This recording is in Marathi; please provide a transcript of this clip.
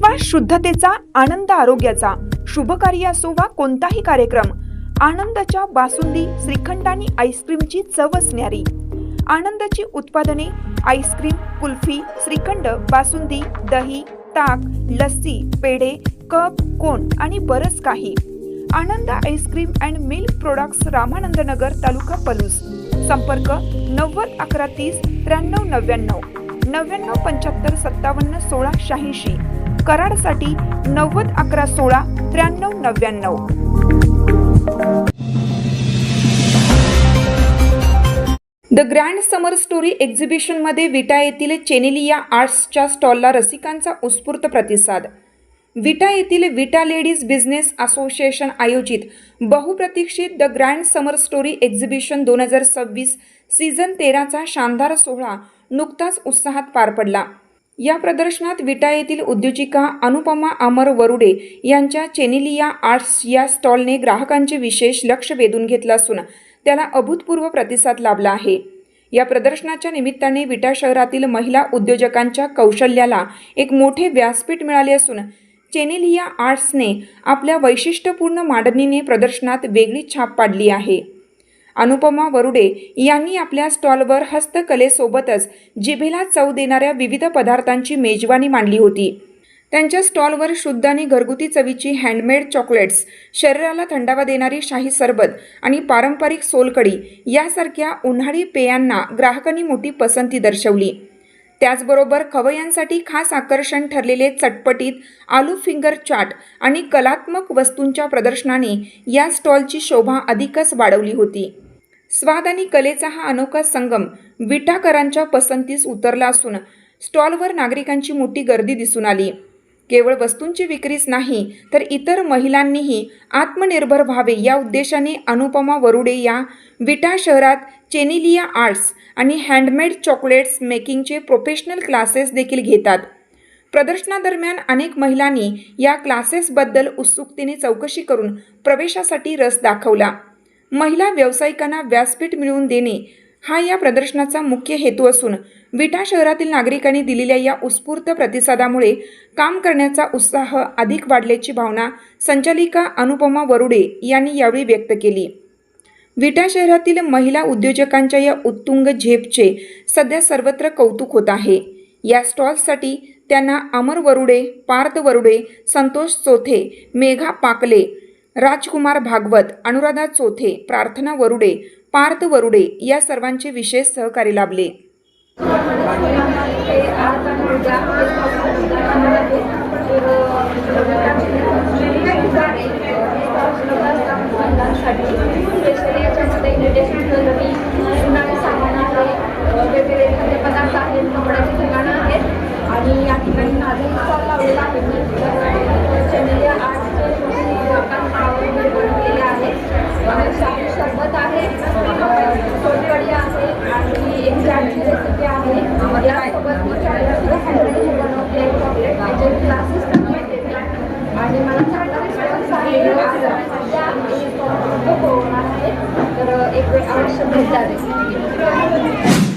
विश्वास शुद्धतेचा, आनंद आरोग्याचा. शुभ कार्य असो वा कोणताही कार्यक्रम, आनंदाच्या बासुंदी, श्रीखंड आणि आईस्क्रीमची चवच न्यारी. आनंदाची उत्पादने आईस्क्रीम, कुल्फी, श्रीखंड, बासुंदी, दही, ताक, लस्सी, पेढे, कप, कोन आणि बरंच काही. Anand ice cream and milk products, Ramanand Nagar, taluka Palus. संपर्क 90 11 30 93 99 99 75 57 16 86. कराडसाठी 90 11 16 93 99. द ग्रँड समर स्टोरी एक्झिबिशनमध्ये विटा येथील चेनेलिया आर्ट्सच्या स्टॉलला रसिकांचा उत्स्फूर्त प्रतिसाद. विटा येथील विटा लेडीज बिझनेस असोसिएशन आयोजित बहुप्रतीक्षित the grand summer story exhibition 2026 season 13चा शानदार सोहळा नुकताच उत्साहात पार पडला. या प्रदर्शनात विटा येथील उद्योजिका अनुपमा अमर वरुडे यांच्या चेनेलिया आर्ट्स या स्टॉलने ग्राहकांचे विशेष लक्ष वेधून घेतलं असून त्याला अभूतपूर्व प्रतिसाद लाभला आहे. या प्रदर्शनाच्या निमित्ताने विटा शहरातील महिला उद्योजकांच्या कौशल्याला एक मोठे व्यासपीठ मिळाले असून चेनेलिया आर्ट्सने आपल्या वैशिष्ट्यपूर्ण मांडणीने प्रदर्शनात वेगळी छाप पाडली आहे. अनुपमा वरुडे यांनी आपल्या स्टॉलवर हस्तकलेसोबतच जिभेला चव देणाऱ्या विविध पदार्थांची मेजवानी मांडली होती. त्यांच्या स्टॉलवर शुद्ध आणि घरगुती चवीची हँडमेड चॉकलेट्स, शरीराला थंडावा देणारी शाही सरबत आणि पारंपरिक सोलकढी यासारख्या उन्हाळी पेयांना ग्राहकांनी मोठी पसंती दर्शवली. त्याचबरोबर खवय्यांसाठी खास आकर्षण ठरलेले चटपटीत आलू फिंगर चाट आणि कलात्मक वस्तूंच्या प्रदर्शनाने या स्टॉलची शोभा अधिकच वाढवली होती. स्वाद आणि कलेचा हा अनोखा संगम विटाकरांच्या पसंतीस उतरला असून स्टॉलवर नागरिकांची मोठी गर्दी दिसून आली. केवळ वस्तूंची विक्रीच नाही तर इतर महिलांनीही आत्मनिर्भर व्हावे या उद्देशाने अनुपमा वरुडे या विटा शहरात चेनेलिया आर्ट्स आणि हँडमेड चॉकलेट्स मेकिंगचे प्रोफेशनल क्लासेस देखील घेतात. प्रदर्शनादरम्यान अनेक महिलांनी या क्लासेसबद्दल उत्सुकतेने चौकशी करून प्रवेशासाठी रस दाखवला. महिला व्यावसायिकांना व्यासपीठ मिळवून देणे हा या प्रदर्शनाचा मुख्य हेतू असून विटा शहरातील नागरिकांनी दिलेल्या या उत्स्फूर्त प्रतिसादामुळे काम करण्याचा उत्साह अधिक वाढल्याची भावना संचालिका अनुपमा वरुडे यांनी यावेळी व्यक्त केली. विटा शहरातील महिला उद्योजकांच्या या उत्तुंग झेपचे सध्या सर्वत्र कौतुक होत आहे. या स्टॉल्ससाठी त्यांना अमर वरुडे, पार्थ वरुडे, संतोष चोथे, मेघा पाकले, राजकुमार भागवत, अनुराधा चोथे, प्रार्थना वरुडे, पार्थ वरुडे या सर्वांचे विशेष सहकार्य लाभले. पदार्थ आहेत, कपड्याची ठिकाणं आहेत आणि या ठिकाणी नाजूक स्टॉल लावलेला आहे. चेनेलिया आर्ट्सचे बनवलेले आहे. शाही सरबत आहे, सोलकढी आहे आणि एक चाटची रेसिपी आहे. यासोबत मी चॉकलेट हँडमेड बनवते, चॉकलेट त्याचे क्लासेस पण घेते आणि मला तर एक वेळ अवश्य भेट द्यावे.